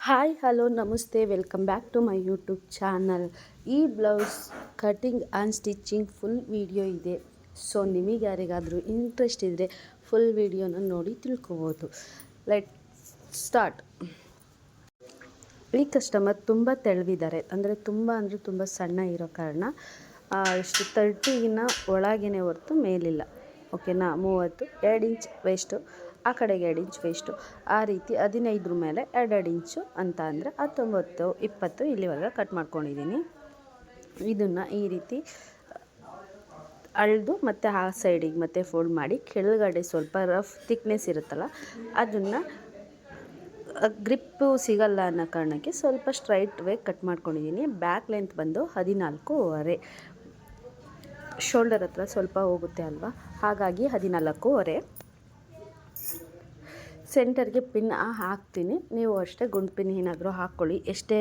Hi hello ನಮಸ್ತೆ welcome back to my YouTube channel. ಈ blouse cutting and stitching full video ಇದೆ. So ನಿಮಗೆ ಯಾರಿಗಾದರೂ ಇಂಟ್ರೆಸ್ಟ್ ಇದ್ದರೆ ಫುಲ್ ವಿಡಿಯೋನ ನೋಡಿ ತಿಳ್ಕೊಬೋದು. Let start. ಈ ಕಸ್ಟಮರ್ ತುಂಬ ತೆಳುವಿದ್ದಾರೆ, ಅಂದರೆ ತುಂಬ ಸಣ್ಣ ಇರೋ ಕಾರಣ ಇಷ್ಟು 30ಗಿನ ಒಳಗೇ ಹೊರತು ಮೇಲಿಲ್ಲ. ಓಕೆನಾ, 30 2 ಇಂಚ್ ವೇಸ್ಟು, ಆ ಕಡೆಗೆ 2 ಇಂಚ್ ವೇಸ್ಟು, ಆ ರೀತಿ 15 ಮೇಲೆ 2 ಇಂಚು ಅಂತ ಅಂದರೆ 19 20 ಇಲ್ಲಿವರೆಗೆ ಕಟ್ ಮಾಡ್ಕೊಂಡಿದ್ದೀನಿ. ಇದನ್ನು ಈ ರೀತಿ ಅಳೆದು ಮತ್ತು ಆ ಸೈಡಿಗೆ ಮತ್ತೆ ಫೋಲ್ಡ್ ಮಾಡಿ ಕೆಳಗಡೆ ಸ್ವಲ್ಪ ರಫ್ ಥಿಕ್ನೆಸ್ ಇರುತ್ತಲ್ಲ ಅದನ್ನು ಗ್ರಿಪ್ಪು ಸಿಗಲ್ಲ ಅನ್ನೋ ಕಾರಣಕ್ಕೆ ಸ್ವಲ್ಪ ಸ್ಟ್ರೈಟ್ ವೇ ಕಟ್ ಮಾಡ್ಕೊಂಡಿದ್ದೀನಿ. ಬ್ಯಾಕ್ ಲೆಂತ್ ಬಂದು 14.5. ಶೋಲ್ಡರ್ ಹತ್ರ ಸ್ವಲ್ಪ ಹೋಗುತ್ತೆ ಅಲ್ವಾ, ಹಾಗಾಗಿ 14.5. ಸೆಂಟರ್ಗೆ ಪಿನ್ ಹಾಕ್ತೀನಿ. ನೀವು ಅಷ್ಟೇ ಗುಂಡು ಪಿನ್ ಏನಾದರೂ ಹಾಕ್ಕೊಳ್ಳಿ. ಎಷ್ಟೇ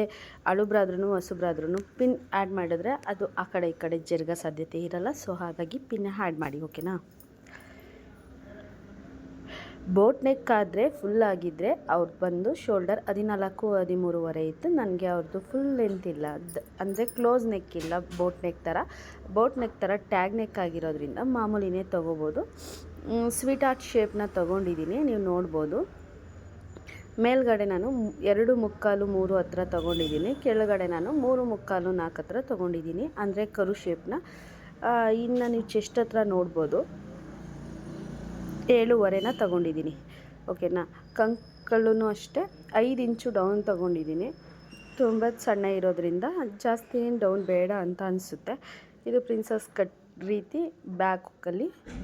ಅಳುಬ್ರಾದ್ರೂ ಹೊಸಬ್ರಾದ್ರೂ ಪಿನ್ ಆ್ಯಡ್ ಮಾಡಿದ್ರೆ ಅದು ಆ ಕಡೆ ಈ ಕಡೆ ಜರುಗೋ ಸಾಧ್ಯತೆ ಇರಲ್ಲ. ಸೊ ಹಾಗಾಗಿ ಪಿನ್ ಆ್ಯಡ್ ಮಾಡಿ, ಓಕೆನಾ. ಬೋಟ್ ನೆಕ್ ಆದರೆ ಫುಲ್ ಆಗಿದ್ದರೆ ಅವ್ರದ್ದು ಬಂದು ಶೋಲ್ಡರ್ 14-13.5 ಇತ್ತು. ನನಗೆ ಅವ್ರದ್ದು ಫುಲ್ ಲೆಂತ್ ಇಲ್ಲ, ಅಂದರೆ ಕ್ಲೋಸ್ ನೆಕ್ ಇಲ್ಲ. ಬೋಟ್ ನೆಕ್ ಥರ ಟ್ಯಾಗ್ ನೆಕ್ ಆಗಿರೋದ್ರಿಂದ ಮಾಮೂಲಿನೇ ತೊಗೋಬೋದು. ಸ್ವೀಟ್ ಹಾರ್ಟ್ ಶೇಪ್ನ ತೊಗೊಂಡಿದ್ದೀನಿ, ನೀವು ನೋಡ್ಬೋದು. ಮೇಲ್ಗಡೆ ನಾನು 2.75-3 ಹತ್ರ ತೊಗೊಂಡಿದ್ದೀನಿ. ಕೆಳಗಡೆ ನಾನು 3.75-4 ಹತ್ರ ತೊಗೊಂಡಿದ್ದೀನಿ, ಅಂದರೆ ಕರು ಶೇಪ್ನ. ಇನ್ನು ನೀವು ಚೆಸ್ಟ್ ಹತ್ರ ನೋಡ್ಬೋದು 7.5ನ ತೊಗೊಂಡಿದ್ದೀನಿ, ಓಕೆನಾ. ಕಂಕಳೂ ಅಷ್ಟೇ 5 ಇಂಚು ಡೌನ್ ತೊಗೊಂಡಿದ್ದೀನಿ. ತುಂಬ ಸಣ್ಣ ಇರೋದ್ರಿಂದ ಜಾಸ್ತಿ ಏನು ಡೌನ್ ಬೇಡ ಅಂತ ಅನಿಸುತ್ತೆ. ಇದು ಪ್ರಿನ್ಸಸ್ ಕಟ್ ರೀತಿ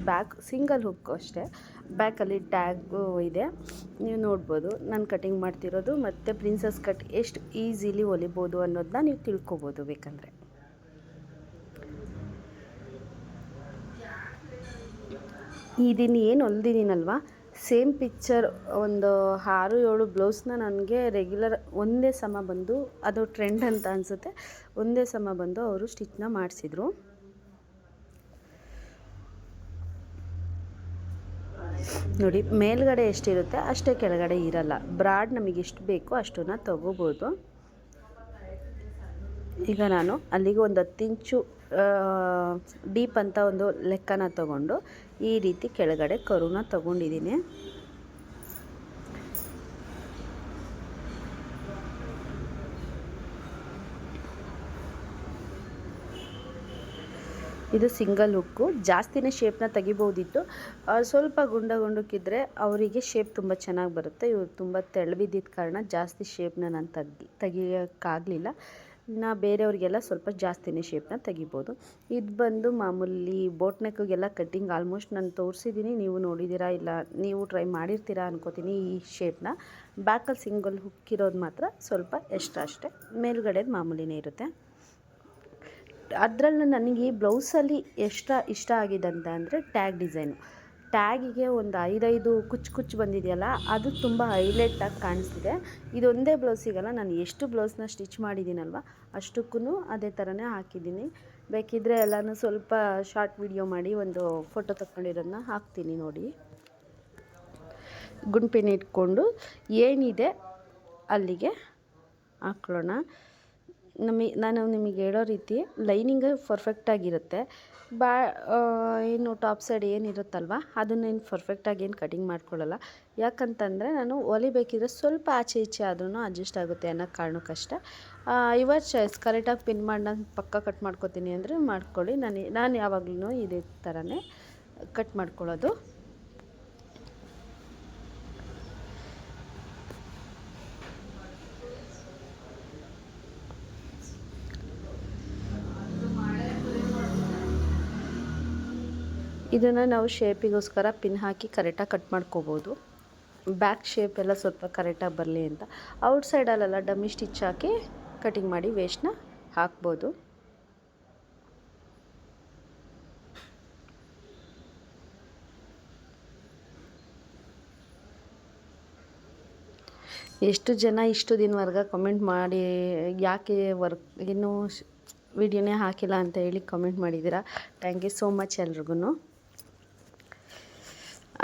ಬ್ಯಾಕ್ ಸಿಂಗಲ್ ಹುಕ್ ಅಷ್ಟೇ. ಬ್ಯಾಕಲ್ಲಿ ಟ್ಯಾಗು ಇದೆ, ನೀವು ನೋಡ್ಬೋದು. ನಾನು ಕಟಿಂಗ್ ಮಾಡ್ತಿರೋದು ಮತ್ತು ಪ್ರಿನ್ಸಸ್ ಕಟ್ ಎಷ್ಟು ಈಸಿಲಿ ಹೊಲಿಬೋದು ಅನ್ನೋದನ್ನ ನೀವು ತಿಳ್ಕೊಬೋದು ಬೇಕಂದರೆ. ಇದನ್ನು ಏನು ಹೊಲ್ದಿದ್ದೀನಲ್ವ, ಸೇಮ್ ಪಿಕ್ಚರ್ ಒಂದು 6-7 ಬ್ಲೌಸ್ನ ನನಗೆ ರೆಗ್ಯುಲರ್ ಒಂದೇ ಸಮ ಬಂದು, ಅದು ಟ್ರೆಂಡ್ ಅಂತ ಅನಿಸುತ್ತೆ, ಒಂದೇ ಸಮ ಬಂದು ಅವರು ಸ್ಟಿಚ್ನ ಮಾಡಿಸಿದ್ರು. ನೋಡಿ, ಮೇಲ್ಗಡೆ ಎಷ್ಟಿರುತ್ತೆ ಅಷ್ಟೇ ಕೆಳಗಡೆ ಇರಲ್ಲ. ಬ್ರಾಡ್ ನಮಗೆ ಎಷ್ಟು ಬೇಕೋ ಅಷ್ಟನ್ನು ತೊಗೋಬೋದು. ಈಗ ನಾನು ಅಲ್ಲಿಗೆ ಒಂದು 10 ಇಂಚು ಡೀಪ್ ಅಂತ ಒಂದು ಲೆಕ್ಕನ ತಗೊಂಡು ಈ ರೀತಿ ಕೆಳಗಡೆ ಕರುನ ತಗೊಂಡಿದ್ದೀನಿ. ಇದು ಸಿಂಗಲ್ ಹುಕ್ಕು. ಜಾಸ್ತಿನೇ ಶೇಪ್ನ ತೆಗಿಬೋದಿತ್ತು, ಸ್ವಲ್ಪ ಗುಂಡಕ್ಕಿದ್ರೆ ಅವರಿಗೆ ಶೇಪ್ ತುಂಬ ಚೆನ್ನಾಗಿ ಬರುತ್ತೆ. ಇವರು ತುಂಬ ತೆಳುವಿದ್ದಿದ್ದ ಕಾರಣ ಜಾಸ್ತಿ ಶೇಪ್ನ ನಾನು ತೆಗಿಯೋಕ್ಕಾಗಲಿಲ್ಲ. ಇನ್ನು ಬೇರೆಯವ್ರಿಗೆಲ್ಲ ಸ್ವಲ್ಪ ಜಾಸ್ತಿನೇ ಶೇಪ್ನ ತೆಗಿಬೋದು. ಇದು ಬಂದು ಮಾಮೂಲಿ ಬೋಟ್ ನೆಕ್ಗೆಲ್ಲ ಕಟ್ಟಿಂಗ್ ಆಲ್ಮೋಸ್ಟ್ ನಾನು ತೋರಿಸಿದ್ದೀನಿ, ನೀವು ನೋಡಿದ್ದೀರಾ, ಇಲ್ಲ ನೀವು ಟ್ರೈ ಮಾಡಿರ್ತೀರಾ ಅನ್ಕೋತೀನಿ. ಈ ಶೇಪ್ನ ಬ್ಯಾಕಲ್ಲಿ ಸಿಂಗಲ್ ಹುಕ್ಕಿರೋದು ಮಾತ್ರ ಸ್ವಲ್ಪ ಎಕ್ಸ್ಟ್ರಾ ಅಷ್ಟೇ, ಮೇಲ್ಗಡೆದು ಮಾಮೂಲಿನೇ ಇರುತ್ತೆ. ಅದರಲ್ಲೂ ನನಗೆ ಈ ಬ್ಲೌಸಲ್ಲಿ ಇಷ್ಟ ಆಗಿದೆ ಅಂತ ಅಂದರೆ ಟ್ಯಾಗ್ ಡಿಸೈನು. ಟ್ಯಾಗಿಗೆ ಒಂದು 5 ಕುಚ್ಚು ಬಂದಿದೆಯಲ್ಲ, ಅದು ತುಂಬ ಹೈಲೈಟಾಗಿ ಕಾಣಿಸ್ತಿದೆ. ಇದೊಂದೇ ಬ್ಲೌಸಿಗಲ್ಲ, ನಾನು ಎಷ್ಟು ಬ್ಲೌಸ್ನ ಸ್ಟಿಚ್ ಮಾಡಿದ್ದೀನಲ್ವ ಅಷ್ಟಕ್ಕೂ ಅದೇ ಥರನೇ ಹಾಕಿದ್ದೀನಿ. ಬೇಕಿದ್ದರೆ ಎಲ್ಲನೂ ಸ್ವಲ್ಪ ಶಾರ್ಟ್ ವಿಡಿಯೋ ಮಾಡಿ ಒಂದು ಫೋಟೋ ತಗೊಂಡಿರೋದನ್ನ ಹಾಕ್ತೀನಿ ನೋಡಿ. ಗುಂಡು ಪಿನ್ ಇಟ್ಕೊಂಡು ಏನಿದೆ ಅಲ್ಲಿಗೆ ಹಾಕ್ಕೊಳ್ಳೋಣ. ನಾನು ನಿಮಗೆ ಹೇಳೋ ರೀತಿ ಲೈನಿಂಗ್ ಪರ್ಫೆಕ್ಟಾಗಿರುತ್ತೆ. ಏನು ಟಾಪ್ ಸೈಡ್ ಏನಿರುತ್ತಲ್ವ ಅದನ್ನೇನು ಪರ್ಫೆಕ್ಟಾಗಿ ಏನು ಕಟಿಂಗ್ ಮಾಡ್ಕೊಳ್ಳಲ್ಲ. ಯಾಕಂತಂದರೆ ನಾನು ಹೊಲಿಬೇಕಿದ್ರೆ ಸ್ವಲ್ಪ ಆಚೆ ಈಚೆ ಆದ್ರೂ ಅಡ್ಜಸ್ಟ್ ಆಗುತ್ತೆ ಅನ್ನೋ ಕಾರಣಕ್ಕಷ್ಟೇ. Your choice. ಕರೆಕ್ಟಾಗಿ ಪಿನ್ ಮಾಡಿ ನಾನು ಪಕ್ಕ ಕಟ್ ಮಾಡ್ಕೊತೀನಿ ಅಂದರೆ ಮಾಡ್ಕೊಳ್ಳಿ. ನಾನು ಯಾವಾಗಲೂ ಇದೇ ಥರನೇ ಕಟ್ ಮಾಡ್ಕೊಳ್ಳೋದು. ಇದನ್ನು ನಾವು ಶೇಪಿಗೋಸ್ಕರ ಪಿನ್ ಹಾಕಿ ಕರೆಕ್ಟಾಗಿ ಕಟ್ ಮಾಡ್ಕೋಬೋದು. ಬ್ಯಾಕ್ ಶೇಪ್ ಎಲ್ಲ ಸ್ವಲ್ಪ ಕರೆಕ್ಟಾಗಿ ಬರಲಿ ಅಂತ. ಔಟ್ಸೈಡಲ್ಲೆಲ್ಲ ಡಮ್ಮಿ ಸ್ಟಿಚ್ ಹಾಕಿ ಕಟಿಂಗ್ ಮಾಡಿ ವೇಸ್ಟ್ನ ಹಾಕ್ಬೋದು. ಎಷ್ಟು ಜನ ಇಷ್ಟು ದಿನವರೆಗೆ ಕಮೆಂಟ್ ಮಾಡಿ ಯಾಕೆ ಇನ್ನೂ ವಿಡಿಯೋನೇ ಹಾಕಿಲ್ಲ ಅಂತ ಹೇಳಿ ಕಮೆಂಟ್ ಮಾಡಿದ್ದೀರಾ. ಥ್ಯಾಂಕ್ ಯು ಸೋ ಮಚ್ ಎಲ್ರಿಗೂ.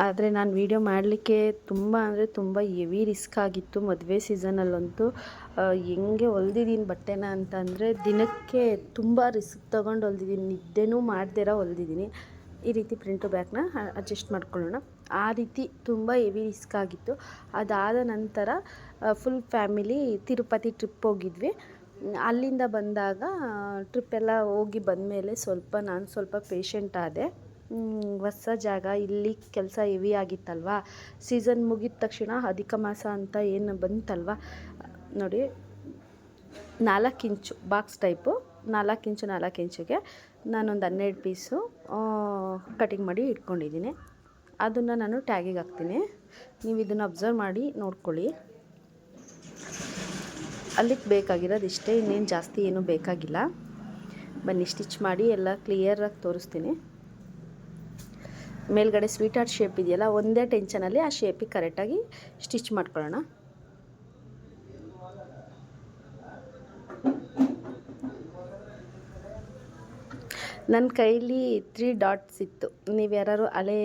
ಆದರೆ ನಾನು ವೀಡಿಯೋ ಮಾಡಲಿಕ್ಕೆ ತುಂಬ ಅಂದರೆ ತುಂಬ ಹೆವಿ ರಿಸ್ಕ್ ಆಗಿತ್ತು. ಮದುವೆ ಸೀಸನಲ್ಲಂತೂ ಹೆಂಗೆ ಹೊಲ್ದಿದ್ದೀನಿ ಬಟ್ಟೆನ ಅಂತಂದರೆ ದಿನಕ್ಕೆ ತುಂಬ ರಿಸ್ಕ್ ತೊಗೊಂಡು ಹೊಲ್ದಿದ್ದೀನಿ. ನಿದ್ದೆನೂ ಮಾಡ್ದಿರ ಹೊಲ್ದಿದ್ದೀನಿ. ಈ ರೀತಿ ಪ್ರಿಂಟು ಬ್ಯಾಗ್ನ ಅಡ್ಜಸ್ಟ್ ಮಾಡ್ಕೊಳ್ಳೋಣ. ಆ ರೀತಿ ತುಂಬ ಹೆವಿ ರಿಸ್ಕ್ ಆಗಿತ್ತು. ಅದಾದ ನಂತರ ಫುಲ್ ಫ್ಯಾಮಿಲಿ ತಿರುಪತಿ ಟ್ರಿಪ್ ಹೋಗಿದ್ವಿ. ಅಲ್ಲಿಂದ ಬಂದಾಗ ಟ್ರಿಪ್ಪೆಲ್ಲ ಹೋಗಿ ಬಂದಮೇಲೆ ನಾನು ಸ್ವಲ್ಪ ಪೇಷಂಟ್ ಆದೆ. ಹೊಸ ಜಾಗ, ಇಲ್ಲಿ ಕೆಲಸ ಹೆವಿ ಆಗಿತ್ತಲ್ವ. ಸೀಸನ್ ಮುಗಿದ ತಕ್ಷಣ ಅಧಿಕ ಮಾಸ ಅಂತ ಏನು ಬಂತಲ್ವ ನೋಡಿ, 4 ಇಂಚು ಬಾಕ್ಸ್ ಟೈಪು 4 ಇಂಚು 4 ಇಂಚಿಗೆ ನಾನೊಂದು 12 ಪೀಸು ಕಟಿಂಗ್ ಮಾಡಿ ಇಟ್ಕೊಂಡಿದ್ದೀನಿ. ಅದನ್ನು ನಾನು ಟ್ಯಾಗಿಗೆ ಹಾಕ್ತೀನಿ. ನೀವು ಇದನ್ನು ಅಬ್ಸರ್ವ್ ಮಾಡಿ ನೋಡ್ಕೊಳ್ಳಿ. ಅಲ್ಲಿಗೆ ಬೇಕಾಗಿರೋದು ಇಷ್ಟೇ, ಇನ್ನೇನು ಜಾಸ್ತಿ ಏನೂ ಬೇಕಾಗಿಲ್ಲ. ಬನ್ನಿ ಸ್ಟಿಚ್ ಮಾಡಿ ಎಲ್ಲ ಕ್ಲಿಯರಾಗಿ ತೋರಿಸ್ತೀನಿ. ಮೇಲ್ಗಡೆ ಸ್ವೀಟ್ ಹಾರ್ಟ್ ಶೇಪ್ ಇದೆಯಲ್ಲ, ಒಂದೇ ಟೆನ್ಷನಲ್ಲಿ ಆ ಶೇಪಿಗೆ ಕರೆಕ್ಟಾಗಿ ಸ್ಟಿಚ್ ಮಾಡ್ಕೊಳ್ಳೋಣ. ನನ್ನ ಕೈಲಿ 3 ಡಾಟ್ಸ್ ಇತ್ತು. ನೀವು ಯಾರು ಹಳೇ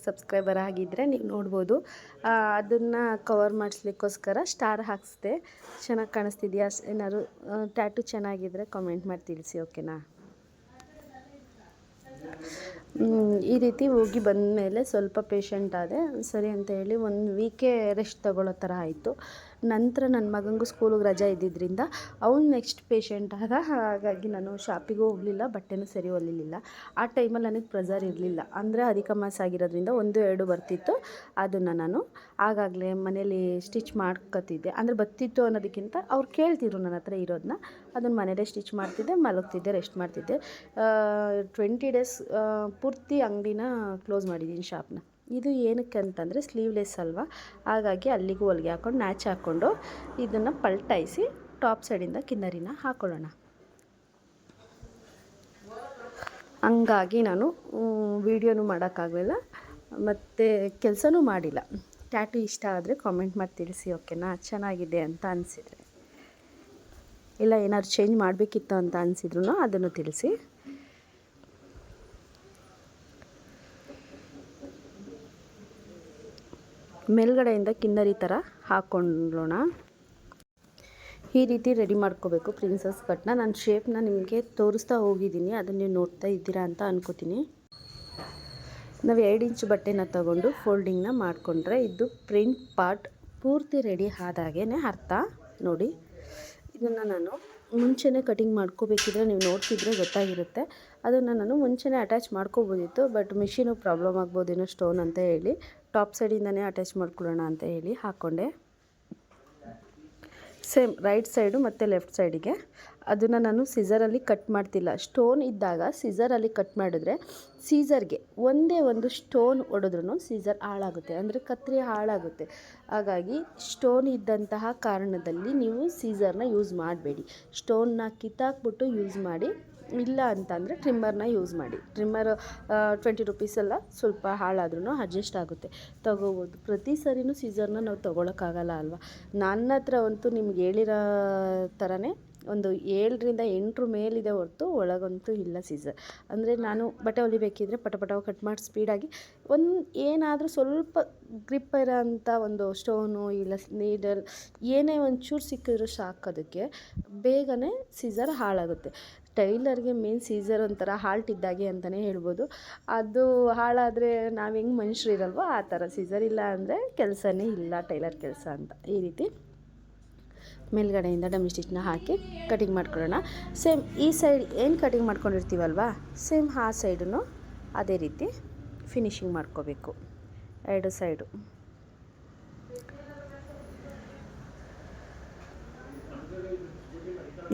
ಸಬ್ಸ್ಕ್ರೈಬರ್ ಆಗಿದ್ದರೆ ನೀವು ನೋಡ್ಬೋದು. ಅದನ್ನು ಕವರ್ ಮಾಡಿಸ್ಲಿಕ್ಕೋಸ್ಕರ ಸ್ಟಾರ್ ಹಾಕಿಸ್ದೆ. ಚೆನ್ನಾಗಿ ಕಾಣಿಸ್ತಿದೆಯಾ? ಏನಾದ್ರು ಟ್ಯಾಟು ಚೆನ್ನಾಗಿದ್ದರೆ ಕಾಮೆಂಟ್ ಮಾಡಿ ತಿಳಿಸಿ, ಓಕೆನಾ? ಈ ರೀತಿ ಹೋಗಿ ಬಂದಮೇಲೆ ಸ್ವಲ್ಪ ಪೇಷಂಟ್ ಆದೆ. ಸರಿ ಅಂತ ಹೇಳಿ 1 ವೀಕೆ ರೆಸ್ಟ್ ತಗೊಳ್ಳೋ ಥರ ಆಯಿತು. ನಂತರ ನನ್ನ ಮಗನಿಗೂ ಸ್ಕೂಲಿಗೆ ರಜೆ ಇದ್ದಿದ್ದರಿಂದ ಅವ್ನು ನೆಕ್ಸ್ಟ್ ಪೇಷಂಟ್ ಆದ. ಹಾಗಾಗಿ ನಾನು ಶಾಪಿಗೂ ಹೋಗಲಿಲ್ಲ, ಬಟ್ಟೆನೂ ಸರಿ ಹೊಲಿಲಿಲ್ಲ. ಆ ಟೈಮಲ್ಲಿ ನನಗೆ ಪ್ರೆಸರ್ ಇರಲಿಲ್ಲ. ಅಂದರೆ ಅಧಿಕ ಮಾಸ ಆಗಿರೋದ್ರಿಂದ 1-2 ಬರ್ತಿತ್ತು. ಅದನ್ನು ನಾನು ಆಗಾಗಲೇ ಮನೇಲಿ ಸ್ಟಿಚ್ ಮಾಡ್ಕೊತಿದ್ದೆ. ಅಂದರೆ ಬರ್ತಿತ್ತು ಅನ್ನೋದಕ್ಕಿಂತ ಅವ್ರು ಕೇಳ್ತಿದ್ರು ನನ್ನ ಹತ್ರ ಇರೋದನ್ನ, ಅದನ್ನು ಮನೇಲೇ ಸ್ಟಿಚ್ ಮಾಡ್ತಿದ್ದೆ, ಮಲಗ್ತಿದ್ದೆ, ರೆಸ್ಟ್ ಮಾಡ್ತಿದ್ದೆ. 20 ಡೇಸ್ ಪೂರ್ತಿ ಅಂಗಡಿನ ಕ್ಲೋಸ್ ಮಾಡಿದ್ದೀನಿ, ಶಾಪ್ನ. ಇದು ಏನಕ್ಕೆ ಅಂತಂದರೆ ಸ್ಲೀವ್ಲೆಸ್ ಅಲ್ವಾ, ಹಾಗಾಗಿ ಅಲ್ಲಿಗೂ ಹೊಲಿಗೆ ಹಾಕ್ಕೊಂಡು ನ್ಯಾಚ್ ಹಾಕ್ಕೊಂಡು ಇದನ್ನು ಪಲ್ಟಾಯಿಸಿ ಟಾಪ್ ಸೈಡಿಂದ ಕಿನ್ನರಿನ ಹಾಕ್ಕೊಳ್ಳೋಣ. ಹಂಗಾಗಿ ನಾನು ವೀಡಿಯೋನೂ ಮಾಡೋಕ್ಕಾಗಲಿಲ್ಲ ಮತ್ತು ಕೆಲಸನೂ ಮಾಡಿಲ್ಲ. ಟ್ಯಾಟು ಇಷ್ಟ ಆದರೆ ಕಾಮೆಂಟ್ ಮಾಡಿ ತಿಳಿಸಿ, ಓಕೆನಾ? ಚೆನ್ನಾಗಿದೆ ಅಂತ ಅನಿಸಿದರೆ, ಇಲ್ಲ ಏನಾದ್ರು ಚೇಂಜ್ ಮಾಡಬೇಕಿತ್ತು ಅಂತ ಅನಿಸಿದ್ರು ಅದನ್ನು ತಿಳಿಸಿ. ಮೇಲ್ಗಡೆಯಿಂದ ಕಿನ್ನರಿ ಥರ ಹಾಕ್ಕೊಳ್ಳೋಣ. ಈ ರೀತಿ ರೆಡಿ ಮಾಡ್ಕೋಬೇಕು ಪ್ರಿನ್ಸಸ್ ಕಟ್ನ. ನಾನು ಶೇಪ್ನ ನಿಮಗೆ ತೋರಿಸ್ತಾ ಹೋಗಿದ್ದೀನಿ, ಅದನ್ನು ನೀವು ನೋಡ್ತಾ ಇದ್ದೀರಾ ಅಂತ ಅನ್ಕೋತೀನಿ. ನಾವು 2 ಇಂಚ್ ಬಟ್ಟೆನ ತಗೊಂಡು ಫೋಲ್ಡಿಂಗ್ನ ಮಾಡಿಕೊಂಡ್ರೆ ಇದು ಪ್ರಿಂಟ್ ಪಾರ್ಟ್ ಪೂರ್ತಿ ರೆಡಿ ಆದಾಗೇ ಅರ್ಥ. ನೋಡಿ, ಇದನ್ನು ನಾನು ಮುಂಚೆನೇ ಕಟಿಂಗ್ ಮಾಡ್ಕೋಬೇಕಿದ್ರೆ ನೀವು ನೋಡ್ತಿದ್ರೆ ಗೊತ್ತಾಗಿರುತ್ತೆ. ಅದನ್ನು ನಾನು ಮುಂಚೆನೇ ಅಟ್ಯಾಚ್ ಮಾಡ್ಕೋಬೋದಿತ್ತು, ಬಟ್ ಮಿಷಿನು ಪ್ರಾಬ್ಲಮ್ ಆಗ್ಬೋದೇನೋ ಸ್ಟೋನ್ ಅಂತ ಹೇಳಿ ಟಾಪ್ ಸೈಡಿಂದನೇ ಅಟ್ಯಾಚ್ ಮಾಡ್ಕೊಳ್ಳೋಣ ಅಂತ ಹೇಳಿ ಹಾಕ್ಕೊಂಡೆ. ಸೇಮ್ ರೈಟ್ ಸೈಡು ಮತ್ತು ಲೆಫ್ಟ್ ಸೈಡಿಗೆ ಅದನ್ನು ನಾನು ಸಿಸರಲ್ಲಿ ಕಟ್ ಮಾಡ್ತಿಲ್ಲ. ಸ್ಟೋನ್ ಇದ್ದಾಗ ಸಿಸರಲ್ಲಿ ಕಟ್ ಮಾಡಿದ್ರೆ ಸೀಸರ್ಗೆ ಒಂದೇ ಒಂದು ಸ್ಟೋನ್ ಹೊಡೆದ್ರೂ ಸೀಸರ್ ಹಾಳಾಗುತ್ತೆ, ಅಂದರೆ ಕತ್ತರಿ ಹಾಳಾಗುತ್ತೆ. ಹಾಗಾಗಿ ಸ್ಟೋನ್ ಇದ್ದಂತಹ ಕಾರಣದಲ್ಲಿ ನೀವು ಸೀಸರ್ನ ಯೂಸ್ ಮಾಡಬೇಡಿ. ಸ್ಟೋನ್ನ ಕಿತ್ತಾಕ್ಬಿಟ್ಟು ಯೂಸ್ ಮಾಡಿ, ಇಲ್ಲ ಅಂತಂದರೆ ಟ್ರಿಮ್ಮರ್ನ ಯೂಸ್ ಮಾಡಿ. ಟ್ರಿಮ್ಮರ್ 20 ರುಪೀಸೆಲ್ಲ ಸ್ವಲ್ಪ ಹಾಳಾದ್ರೂ ಅಡ್ಜಸ್ಟ್ ಆಗುತ್ತೆ, ತೊಗೋಬೋದು. ಪ್ರತಿ ಸರಿನೂ ಸೀಸರ್ನ ನಾವು ತೊಗೊಳಕ್ಕಾಗಲ್ಲ ಅಲ್ವಾ. ನನ್ನ ಹತ್ರ ಅಂತೂ ನಿಮ್ಗೆ ಹೇಳಿರೋ ಥರನೇ ಒಂದು 7ರಿಂದ 8 ಮೇಲಿದೆ ಹೊರತು ಒಳಗಂತೂ ಇಲ್ಲ ಸೀಸರ್. ಅಂದರೆ ನಾನು ಬಟ್ಟೆ ಹೊಲಿಬೇಕಿದ್ರೆ ಪಟ ಕಟ್ ಮಾಡಿ ಸ್ಪೀಡಾಗಿ ಏನಾದರೂ ಸ್ವಲ್ಪ ಗ್ರಿಪ್ ಇರೋ ಅಂಥ ಒಂದು ಸ್ಟೋನು ಇಲ್ಲ ನೀಡಲ್ ಏನೇ ಒಂಚೂರು ಸಿಕ್ಕಿದ್ರು ಸಾಕೋದಕ್ಕೆ ಬೇಗನೆ ಸೀಸರ್ ಹಾಳಾಗುತ್ತೆ. ಟೈಲರ್ಗೆ ಮೇನ್ ಸೀಸರ್ ಒಂಥರ ಹಾಲ್ಟ್ ಇದ್ದಾಗೆ ಅಂತಲೇ ಹೇಳ್ಬೋದು. ಅದು ಹಾಳಾದರೆ ನಾವು ಹೆಂಗೆ ಮನುಷ್ಯರಿರಲ್ವೋ ಆ ಥರ. ಸೀಸರ್ ಇಲ್ಲ ಅಂದರೆ ಕೆಲಸನೇ ಇಲ್ಲ ಟೈಲರ್ ಕೆಲಸ ಅಂತ. ಈ ರೀತಿ ಮೇಲ್ಗಡೆಯಿಂದ ಡಮ್ಮಿ ಸ್ಟಿಚ್ನ ಹಾಕಿ ಕಟಿಂಗ್ ಮಾಡ್ಕೊಳ್ಳೋಣ. ಸೇಮ್ ಈ ಸೈಡ್ ಏನು ಕಟಿಂಗ್ ಮಾಡ್ಕೊಂಡಿರ್ತೀವಲ್ವ, ಸೇಮ್ ಆ ಸೈಡನ್ನು ಅದೇ ರೀತಿ ಫಿನಿಶಿಂಗ್ ಮಾಡ್ಕೋಬೇಕು. 2 ಸೈಡು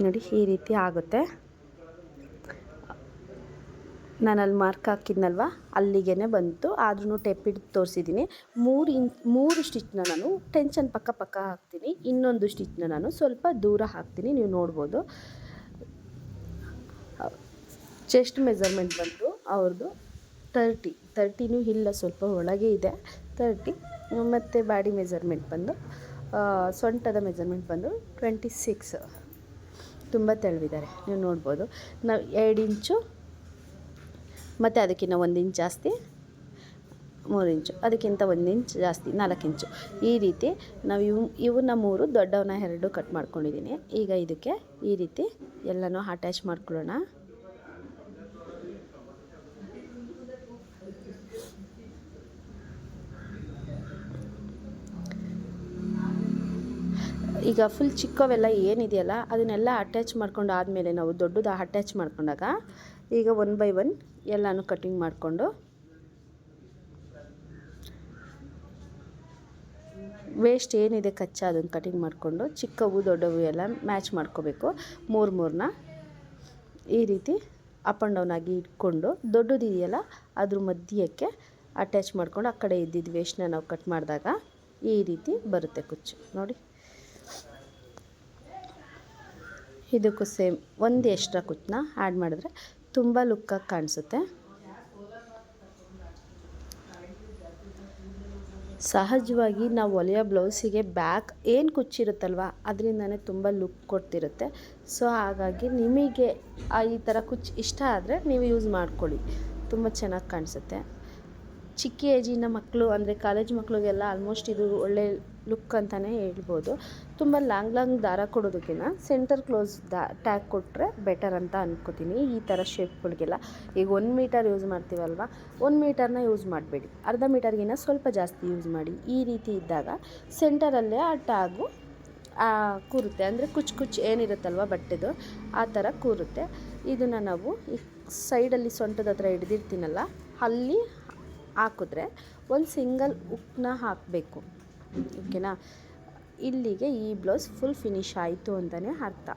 ನೋಡಿ ಈ ರೀತಿ ಆಗುತ್ತೆ. ನಾನು ಅಲ್ಲಿ ಮಾರ್ಕ್ ಹಾಕಿದ್ನಲ್ವ ಅಲ್ಲಿಗೆ ಬಂತು, ಆದ್ರೂ ಟೆಪ್ ಹಿಡಿದು ತೋರಿಸಿದ್ದೀನಿ. 3 ಸ್ಟಿಚ್ನ ನಾನು ಟೆನ್ಷನ್ ಪಕ್ಕ ಹಾಕ್ತೀನಿ, ಇನ್ನೊಂದು ಸ್ಟಿಚ್ನ ನಾನು ಸ್ವಲ್ಪ ದೂರ ಹಾಕ್ತೀನಿ. ನೀವು ನೋಡ್ಬೋದು. ಚೆಸ್ಟ್ ಮೆಜರ್ಮೆಂಟ್ ಬಂತು ಅವ್ರದ್ದು 30 ಇಲ್ಲ, ಸ್ವಲ್ಪ ಒಳಗೆ ಇದೆ 30. ಮತ್ತು ಬಾಡಿ ಮೆಜರ್ಮೆಂಟ್ ಬಂದು ಸೊಂಟದ ಮೆಜರ್ಮೆಂಟ್ ಬಂದು 26. ತುಂಬ ತೆಳುವಿದ್ದಾರೆ, ನೀವು ನೋಡ್ಬೋದು. ನಾವು 2 ಇಂಚು ಮತ್ತು ಅದಕ್ಕಿಂತ 1 ಇಂಚ್ ಜಾಸ್ತಿ 3 ಇಂಚು, ಅದಕ್ಕಿಂತ 1 ಇಂಚ್ ಜಾಸ್ತಿ 4 ಇಂಚು. ಈ ರೀತಿ ನಾವು ಇವನ್ನ 3, ದೊಡ್ಡವನ್ನ 2 ಕಟ್ ಮಾಡ್ಕೊಂಡಿದ್ದೀನಿ. ಈಗ ಇದಕ್ಕೆ ಈ ರೀತಿ ಎಲ್ಲನೂ ಅಟ್ಯಾಚ್ ಮಾಡ್ಕೊಳ್ಳೋಣ. ಈಗ ಫುಲ್ ಚಿಕ್ಕವೆಲ್ಲ ಏನಿದೆಯಲ್ಲ ಅದನ್ನೆಲ್ಲ ಅಟ್ಯಾಚ್ ಮಾಡ್ಕೊಂಡು ಆದಮೇಲೆ ನಾವು ದೊಡ್ಡದು ಅಟ್ಯಾಚ್ ಮಾಡ್ಕೊಂಡಾಗ ಈಗ 1 ಬೈ 1 ಎಲ್ಲನೂ ಕಟ್ಟಿಂಗ್ ಮಾಡಿಕೊಂಡು ವೇಸ್ಟ್ ಏನಿದೆ ಕಚ್ಚಾ ಅದನ್ನು ಕಟಿಂಗ್ ಮಾಡಿಕೊಂಡು ಚಿಕ್ಕವು ದೊಡ್ಡವು ಎಲ್ಲ ಮ್ಯಾಚ್ ಮಾಡ್ಕೋಬೇಕು. 3 ಈ ರೀತಿ ಅಪ್ ಆ್ಯಂಡ್ ಡೌನ್ ಆಗಿ ಇಟ್ಕೊಂಡು ದೊಡ್ಡದಿದೆಯಲ್ಲ ಅದ್ರ ಮಧ್ಯಕ್ಕೆ ಅಟ್ಯಾಚ್ ಮಾಡ್ಕೊಂಡು ಆ ಕಡೆ ಇದ್ದಿದ್ದು ವೇಸ್ಟ್ನ ನಾವು ಕಟ್ ಮಾಡಿದಾಗ ಈ ರೀತಿ ಬರುತ್ತೆ ಕುಚ್ಚು ನೋಡಿ. ಇದಕ್ಕೂ ಸೇಮ್ ಒಂದು ಎಕ್ಸ್ಟ್ರಾ ಕುಚ್ಚನ್ನ ಆ್ಯಡ್ ಮಾಡಿದ್ರೆ ತುಂಬ ಲುಕ್ಕಾಗಿ ಕಾಣಿಸುತ್ತೆ. ಸಹಜವಾಗಿ ನಾವು ಹೊಲಿಯೋ ಬ್ಲೌಸಿಗೆ ಬ್ಯಾಕ್ ಏನು ಕುಚ್ಚಿರುತ್ತಲ್ವ ಅದರಿಂದನೇ ತುಂಬ ಲುಕ್ ಕೊಡ್ತಿರುತ್ತೆ. ಸೊ ಹಾಗಾಗಿ ನಿಮಗೆ ಈ ಥರ ಕುಚ್ಚು ಇಷ್ಟ ಆದರೆ ನೀವು ಯೂಸ್ ಮಾಡ್ಕೊಳ್ಳಿ, ತುಂಬ ಚೆನ್ನಾಗಿ ಕಾಣಿಸುತ್ತೆ. ಚಿಕ್ಕ ಏಜಿನ ಮಕ್ಕಳು ಅಂದರೆ ಕಾಲೇಜ್ ಮಕ್ಕಳಿಗೆಲ್ಲ ಆಲ್ಮೋಸ್ಟ್ ಇದು ಒಳ್ಳೆ ಲುಕ್ ಅಂತಲೇ ಹೇಳ್ಬೋದು. ತುಂಬ ಲಾಂಗ್ ದಾರ ಕೊಡೋದಕ್ಕಿಂತ ಸೆಂಟರ್ ಕ್ಲೋಸ್ ಟ್ಯಾಗ್ ಕೊಟ್ಟರೆ ಬೆಟರ್ ಅಂತ ಅಂದ್ಕೋತೀನಿ. ಈ ಥರ ಶೇಪ್ಗಳಿಗೆಲ್ಲ ಈಗ 1 ಮೀಟರ್ ಯೂಸ್ ಮಾಡ್ತೀವಲ್ವ, 1 ಮೀಟರ್ನ ಯೂಸ್ ಮಾಡಬೇಡಿ, ಅರ್ಧ ಮೀಟರ್ಗಿಂತ ಸ್ವಲ್ಪ ಜಾಸ್ತಿ ಯೂಸ್ ಮಾಡಿ. ಈ ರೀತಿ ಇದ್ದಾಗ ಸೆಂಟರಲ್ಲೇ ಆ ಟ್ಯಾಗು ಕೂರುತ್ತೆ, ಅಂದರೆ ಕುಚ್ಚು ಏನಿರುತ್ತಲ್ವ ಬಟ್ಟೆದು ಆ ಥರ ಕೂರುತ್ತೆ. ಇದನ್ನು ನಾವು ಈ ಸೈಡಲ್ಲಿ ಸೊಂಟದ ಹತ್ರ ಹಿಡ್ದಿರ್ತೀನಲ್ಲ ಅಲ್ಲಿ ಹಾಕಿದ್ರೆ ಒಂದು ಸಿಂಗಲ್ ಹುಕ್ನ ಹಾಕಬೇಕು, ಓಕೆನಾ. ಇಲ್ಲಿಗೆ ಈ ಬ್ಲೌಸ್ ಫುಲ್ ಫಿನಿಶ್ ಆಯಿತು ಅಂತಲೇ ಅರ್ಥ.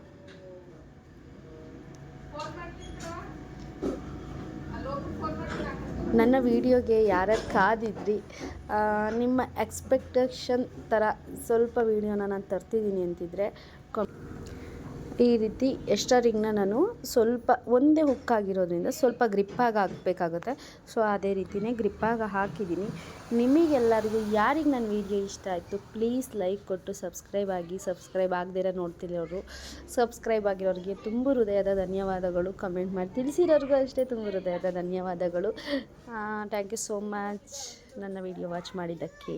ನನ್ನ ವಿಡಿಯೋಗೆ ಯಾರ್ಯಾರು ಕಾದಿದ್ರಿ, ನಿಮ್ಮ ಎಕ್ಸ್ಪೆಕ್ಟೇಷನ್ ಥರ ಸ್ವಲ್ಪ ವಿಡಿಯೋನ ನಾನು ತರ್ತಿದ್ದೀನಿ ಅಂತಿದ್ರೆ ಈ ರೀತಿ ಎಕ್ಸ್ಟ್ರಾ ರಿಂಗ್ನ ನಾನು ಸ್ವಲ್ಪ ಒಂದೇ ಹುಕ್ಕಾಗಿರೋದ್ರಿಂದ ಸ್ವಲ್ಪ ಗ್ರಿಪ್ಪಾಗಿ ಹಾಕಬೇಕಾಗುತ್ತೆ. ಸೊ ಅದೇ ರೀತಿಯೇ ಗ್ರಿಪ್ಪಾಗಿ ಹಾಕಿದ್ದೀನಿ. ನಿಮಗೆಲ್ಲರಿಗೂ ಯಾರಿಗೆ ನನ್ನ ವೀಡಿಯೋ ಇಷ್ಟ ಆಯಿತು ಪ್ಲೀಸ್ ಲೈಕ್ ಕೊಟ್ಟು ಸಬ್ಸ್ಕ್ರೈಬ್ ಆಗಿ. ಸಬ್ಸ್ಕ್ರೈಬ್ ಆಗದಿರೋ ನೋಡ್ತಿರೋರು ಸಬ್ಸ್ಕ್ರೈಬ್ ಆಗಿರೋರಿಗೆ ತುಂಬ ಹೃದಯದ ಧನ್ಯವಾದಗಳು. ಕಮೆಂಟ್ ಮಾಡಿ ತಿಳಿಸಿರೋರಿಗೂ ಅಷ್ಟೇ ತುಂಬ ಹೃದಯದ ಧನ್ಯವಾದಗಳು. ಥ್ಯಾಂಕ್ ಯು ಸೋ ಮಚ್ ನನ್ನ ವೀಡಿಯೋ ವಾಚ್ ಮಾಡಿದ್ದಕ್ಕೆ.